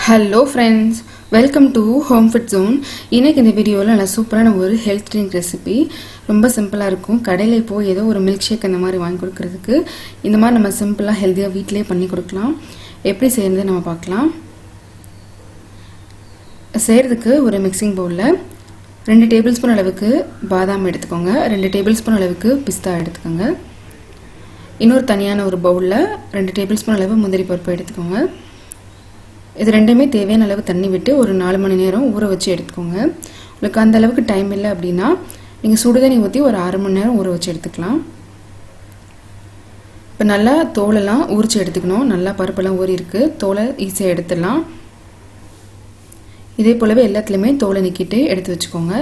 Hello friends, welcome to home fit zone. இன்றைக்கி இந்த வீடியோவில் நல்லா சூப்பரான ஒரு ஹெல்த் ட்ரிங்க் ரெசிபி. ரொம்ப சிம்பிளாக இருக்கும். கடையில் போய் ஏதோ ஒரு மில்க் ஷேக் அந்த மாதிரி வாங்கி கொடுக்குறதுக்கு இந்த மாதிரி நம்ம சிம்பிளாக ஹெல்த்தியாக வீட்டிலே பண்ணி கொடுக்கலாம். எப்படி செய்யறது நம்ம பார்க்கலாம். செய்கிறதுக்கு ஒரு மிக்சிங் பவுலில் 2 டேபிள் ஸ்பூன் அளவுக்கு பாதாம் எடுத்துக்கோங்க, 2 டேபிள் ஸ்பூன் அளவுக்கு பிஸ்தா எடுத்துக்கோங்க. இன்னொரு தனியான ஒரு பவுலில் 2 டேபிள் ஸ்பூன் அளவு முந்திரி பருப்பு எடுத்துக்கோங்க. இது ரெண்டுமே தேவையான அளவு தண்ணி விட்டு ஒரு 4 மணி நேரம் ஊற வச்சு எடுத்துக்கோங்க. உங்களுக்கு அந்த அளவுக்கு டைம் இல்லை அப்படின்னா நீங்கள் சுடுதண்ணி ஊற்றி ஒரு 6 மணி நேரம் ஊற வச்சு எடுத்துக்கலாம். இப்போ நல்லா தோலெல்லாம் உரிச்சு எடுத்துக்கணும். நல்லா பருப்பெல்லாம் ஊறி இருக்குது, தோலை ஈஸியாக எடுத்துடலாம். இதே போலவே எல்லாத்துலேயுமே தோலை நீக்கிட்டு எடுத்து வச்சுக்கோங்க.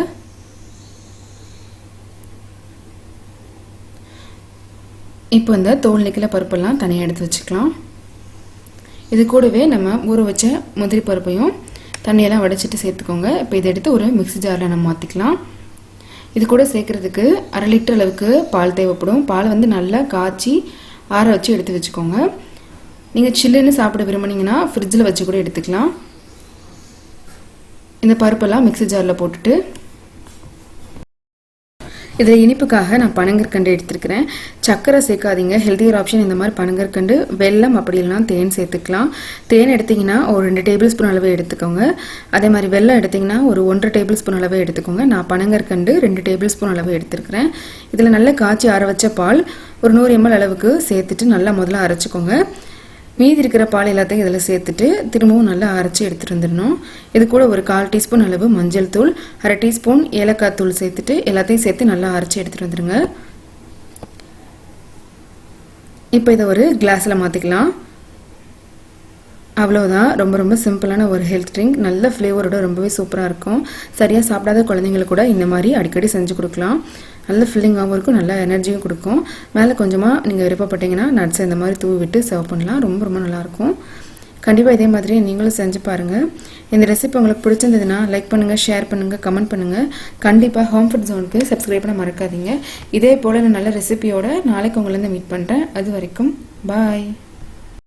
இப்போ இந்த தோல் நீக்கில பருப்பெல்லாம் தனியாக எடுத்து வச்சுக்கலாம். இது கூடவே நம்ம ஊற வச்ச முந்திரி பருப்பையும் தண்ணியெல்லாம் வடிச்சிட்டு சேர்த்துக்கோங்க. இப்போ இதை எடுத்து ஒரு மிக்ஸி ஜாரில் நம்ம மாற்றிக்கலாம். இது கூட சேர்க்குறதுக்கு 1/2 லிட்டர் அளவுக்கு பால் தேவைப்படும். பால் வந்து நல்லா காய்ச்சி ஆற வச்சு எடுத்து வச்சுக்கோங்க. நீங்கள் சில்லுன்னு சாப்பிட விரும்புனீங்கன்னா ஃப்ரிட்ஜில் வச்சு கூட எடுத்துக்கலாம். இந்த பருப்பெல்லாம் மிக்ஸி ஜாரில் போட்டுட்டு இதில் இனிப்புக்காக நான் பனங்கற்கண்டு எடுத்துருக்கிறேன். சக்கரை சேர்க்காதீங்க, ஹெல்த்தியர் ஆப்ஷன். இந்த மாதிரி பனங்கற்கண்டு, வெல்லம் அப்படி இல்லைனா தேன் சேர்த்துக்கலாம். தேன் எடுத்திங்கன்னா ஒரு 2 டேபிள் ஸ்பூன் அளவு எடுத்துக்கோங்க. அதே மாதிரி வெல்லம் எடுத்திங்கன்னா ஒரு 1.5 டேபிள் ஸ்பூன் அளவு எடுத்துக்கோங்க. நான் பனங்கற்கண்டு 2 டேபிள் ஸ்பூன் அளவு எடுத்துருக்கிறேன். இதில் நல்லா காய்ச்சி ஆற வச்ச பால் ஒரு 100 ml அளவுக்கு சேர்த்துட்டு நல்லா முதல்ல அரைச்சிக்கோங்க. மீதி இருக்கிற பால் எல்லாத்தையும் இதில் சேர்த்துட்டு திரும்பவும் நல்லா அரைச்சி எடுத்துகிட்டு வந்துடணும். இது கூட ஒரு 1/4 டீஸ்பூன் அளவு மஞ்சள் தூள், 1/2 டீஸ்பூன் ஏலக்காய் தூள் சேர்த்துட்டு எல்லாத்தையும் சேர்த்து நல்லா அரைச்சி எடுத்துகிட்டு வந்துடுங்க. இப்போ இதை ஒரு கிளாஸில் மாற்றிக்கலாம். அவ்வளோதான். ரொம்ப சிம்பிளான ஒரு ஹெல்த் ட்ரிங்க். நல்ல ஃப்ளேவரோட ரொம்பவே சூப்பராக இருக்கும். சரியாக சாப்பிடாத குழந்தைங்களுக்கு கூட இந்த மாதிரி அடிக்கடி செஞ்சு கொடுக்கலாம். நல்ல ஃபில்லிங்காகவும் இருக்கும், நல்ல எனர்ஜியும் கொடுக்கும். மேலே கொஞ்சமாக நீங்கள் விருப்பப்பட்டீங்கன்னா நட்ஸ் இந்த மாதிரி தூவி விட்டு சர்வ் பண்ணலாம். ரொம்ப நல்லாயிருக்கும். கண்டிப்பாக இதே மாதிரி நீங்களும் செஞ்சு பாருங்கள். இந்த ரெசிபி உங்களுக்கு பிடிச்சிருந்ததுன்னா லைக் பண்ணுங்கள், ஷேர் பண்ணுங்கள், கமெண்ட் பண்ணுங்கள். கண்டிப்பாக ஹோம் ஃபுட் ஜோனுக்கு சப்ஸ்கிரைப் பண்ண மறக்காதீங்க. இதே போல் நான் நல்ல ரெசிபியோட நாளைக்கு உங்களை மீட் பண்ணுறேன். அது வரைக்கும் பாய்.